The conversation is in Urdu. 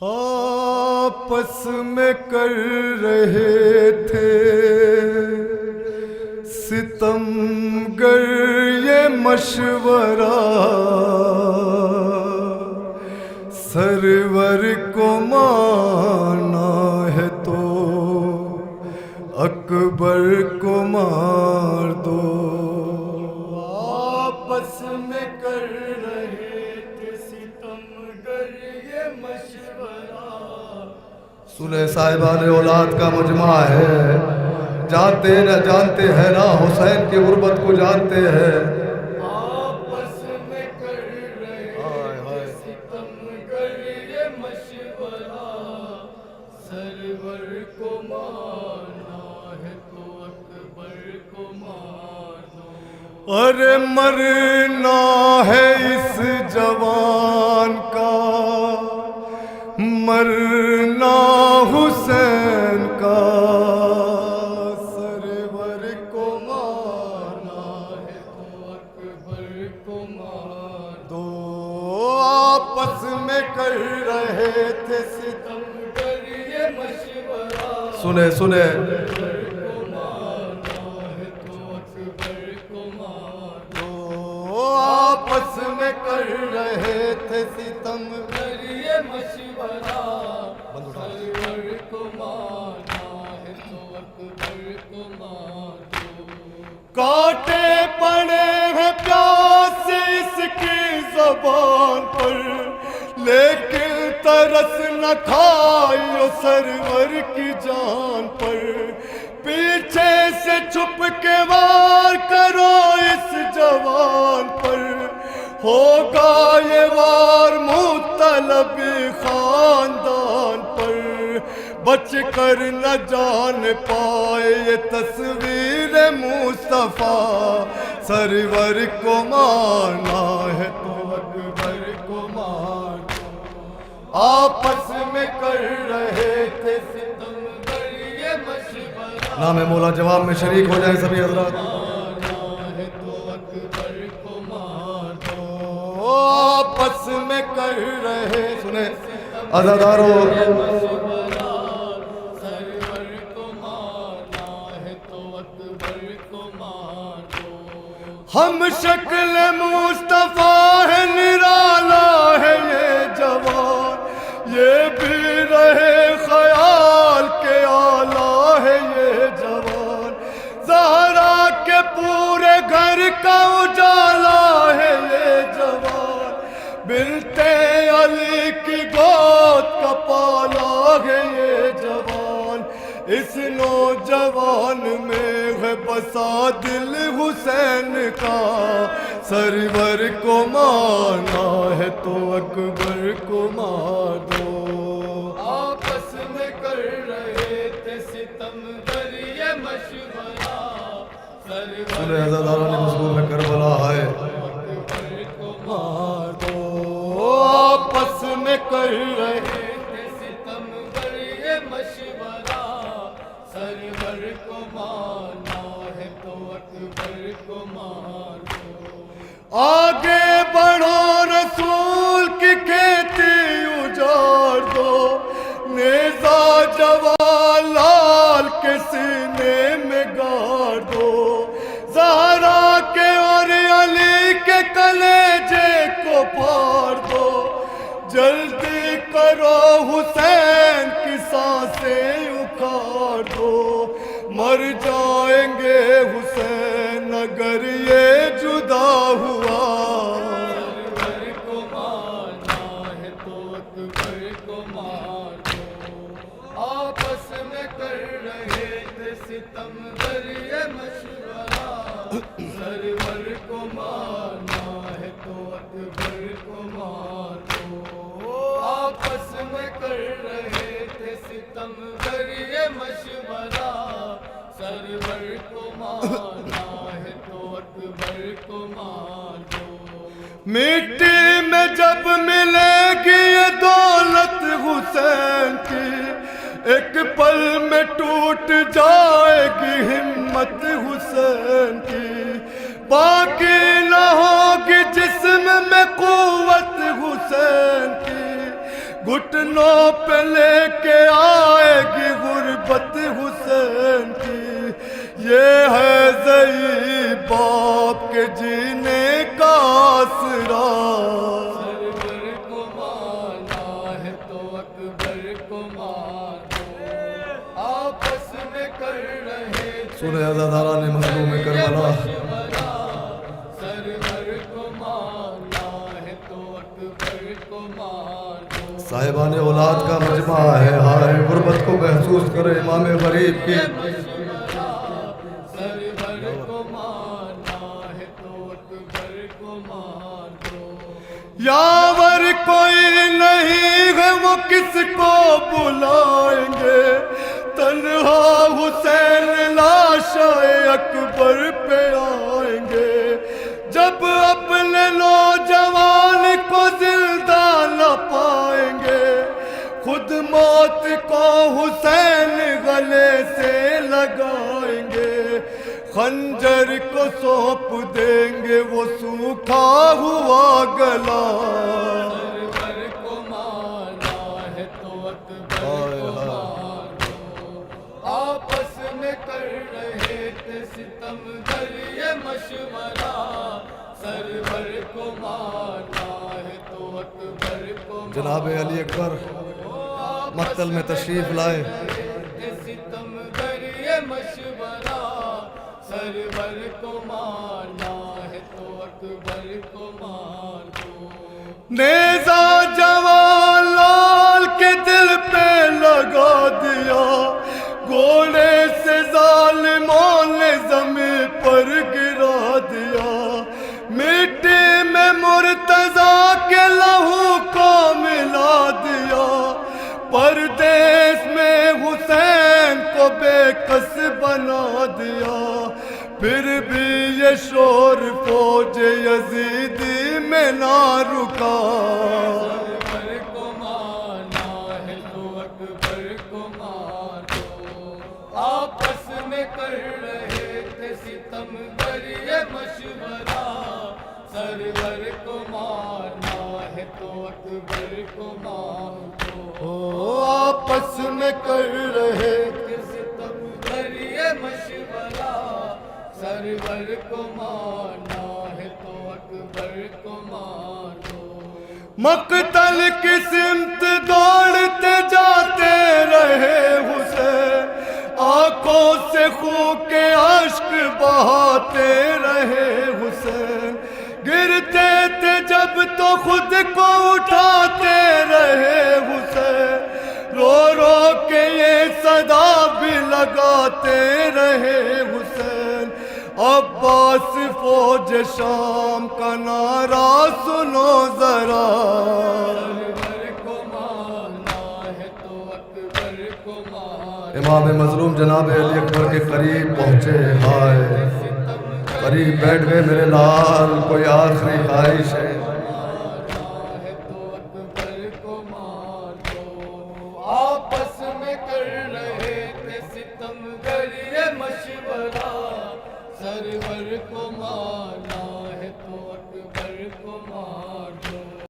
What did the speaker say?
آپس میں کر رہے تھے ستم گر یہ مشورہ، سرور کو مانا ہے تو اکبر کو مار دو۔ آپس میں کر رہے تھے ستم گر یہ مشورہ۔ سلح صاحبان اولاد کا مجمع ہے، جانتے نہ جانتے ہیں نہ حسین کی غربت کو جانتے ہیں۔ آپس میں کر رہے تھے ستم گر یہ مشورہ، سرور کو مارنا ہے تو اکبر کو مار دو۔ ارے مرنا ہے اس جوان کا، مرنا حسین کا، سرور کو مارنا ہے تو اکبر کو مار دو۔ آپس میں کر رہے تھے ستم گر یہ مشورہ، سنے سنے، آپس میں کر رہے تھے ستم گر یہ مشورہ، سرور کو مارنا ہے تو اکبر کو مار دو۔ کانٹے پڑے ہیں پیاس اس کی زبان پر، لیکن ترس نہ کھائیو سرور کی جان پر۔ پیچھے سے چھپ کے وار کرو اس جوان پر، ہوگا یہ وار مطلب خاندان پر۔ بچ کر نہ جان پائے یہ تصویر مصطفیٰ، سرور کو مارنا ہے تو اکبر کو مار دو۔ آپس میں کر رہے تھے ستم گر یہ مشورہ، نام مولا جواب میں شریک ہو جائیں سبھی حضرات۔ آپس میں کر رہے، سنیں عزادارو، سرور کو مارنا ہے تو اکبر کو مار دو۔ ہم شکل مصطفیٰ ہے، نرالا ہے یہ جوان، یہ بھی رہے خیال کے آلہ ہے یہ جوان۔ زہرا کے پورے گھر کا اجالا ہے یہ جوان، بنتے علی کی گود کا پالا ہے یہ جوان۔ اس نوجوان میں ہے بسا دل حسین کا، سرور کو مارنا ہے تو اکبر کو مار دو۔ آپس میں کر رہے تھے ستم گر یہ مشورہ، سرور عزاداران مظلوم میں کربلا ہے کو مار دو۔ آپس میں کر رہے تھے ستم گر یہ مشورہ، سرور کو مارنا ہے تو اکبر کو مار دو۔ آگے بڑھو رسول کی کھیتی اجاڑ دو، نیزہ جوان لال کے سینے میں گاڑ دو۔ زہرا کے اور علی کے کلیجے کو پھاڑ دو، جلدی کرو حسین کی سانسیں اکھاڑ دو۔ مر جائیں گے حسین اگر یہ جدا ہوا، سرور کو مارنا ہے تو اکبر کو مار دو۔ آپس میں کر رہے تھے ستم گر یہ مشورہ، سرور کو مارنا ہے تو اکبر کو مار دو۔ آپس میں کر رہے تھے ستم گر یہ مشورہ، سرور کو مارنا ہے تو اکبر کو مار دو۔ مٹی میں جب ملے گی یہ دولت حسین کی، ایک پل میں ٹوٹ جائے گی ہمت حسین کی۔ باقی نہ ہوگی جسم میں قوت حسین کی، گھٹنوں پہ لے کے آئے گی غربت حسین کی، یہ ہے ضعیف باپ کے جینے کا آسرا۔ سرور کو مانا ہے تو اکبر کو مانو، آپس میں کر رہے تھے سورہ عزاداران مظلوم کربلا۔ سرور کو مانا ہے تو اکبر کو مانو، صاحبان اولاد کا مجمع ہے، ہائے غربت کو محسوس کرے امام غریب کی۔ سرور کو مانا ہے تو اکبر کو مانو، یاور کوئی نہیں ہے وہ کس کو بلائیں گے، تنہا حسین لاشا اکبر پہ آئیں گے، جب اپنے نوجوان کو زندہ نہ پائیں گے، خود موت کو حسین گلے سے لگائیں گے، خنجر کو سونپ دیں گے وہ سوکھا ہوا گلا۔ سرور کو مانا ہے تو اکبر کو مانو، آپس میں کر رہے تھے ستم گر یہ مشورہ، سرور کو مانا ہے تو اکبر کو مانو، جناب علی اکبر مقتل میں تشریف لائے۔ ستم گر یہ مشورہ، سرور کو مانا ہے تو اکبر کو مانو، نیزہ جوان لال کے دل پہ لگا دیا، گھوڑے سے ظالموں نے زمین پر گرا دیا، مٹی میں مرتضیٰ کے لہو کو ملا دیا، پردیس میں حسین کو بے کس بنا دیا، پھر بھی یہ شور فوج یزیدی میں نہ رکا۔ سرور کو مانا ہے تو اکبر کو مانو، آپس میں کر رہے تھے ستم گر یہ مشورہ، سرور کو مانا ہے تو اکبر کو مانو، آپس میں کر رہے ستم گر یہ مشورہ، سرور کو مانا ہے تو اکبر کو مانو، مقتل کی سمت دوڑتے جاتے رہے حسین، آنکھوں سے خون کے اشک بہاتے رہے حسین، گرتے تھے جب تو خود کو اٹھاتے رہے حسین، رو رو کے یہ صدا بھی لگاتے رہے حسین، عباس فوج شام کا نعرہ سنو ذرا۔ سرور کو مانا ہے تو اکبر کو مانو، امام مظلوم جناب علی اکبر کے قریب پہنچے، ہائے قریب بیٹھ گئے میرے لال، کوئی آخری خواہش ہے؟ ہے تو اکبر کو مانو، آپس میں کر رہے تھے ستم گر یہ مشورہ، سرور کو مانا ہے تو اکبر کو مانو۔